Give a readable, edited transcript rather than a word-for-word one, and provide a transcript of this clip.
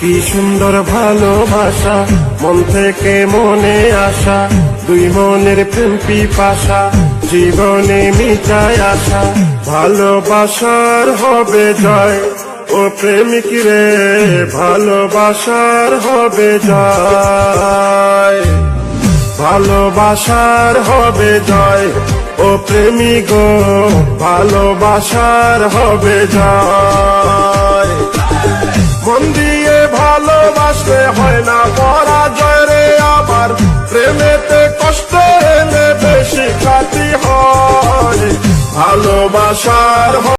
কি সুন্দর ভালোবাসা, মন থেকে মনে আসা, দুই মনের প্রেম পিপাসা, জীবনে মিটায় আসা। ভালোবাসার হবে জয়, ও প্রেমিক রে, ভালোবাসার হবে জয়। ভালোবাসার হবে জয়, ও প্রেমিক গো, ভালোবাসার হবে জয়। মন দিয়ে ভালোবাসলে হয় না পরাজয় রে, আবার প্রেমেতে কষ্ট এলে বেশি খাতি হয়। ভালোবাসার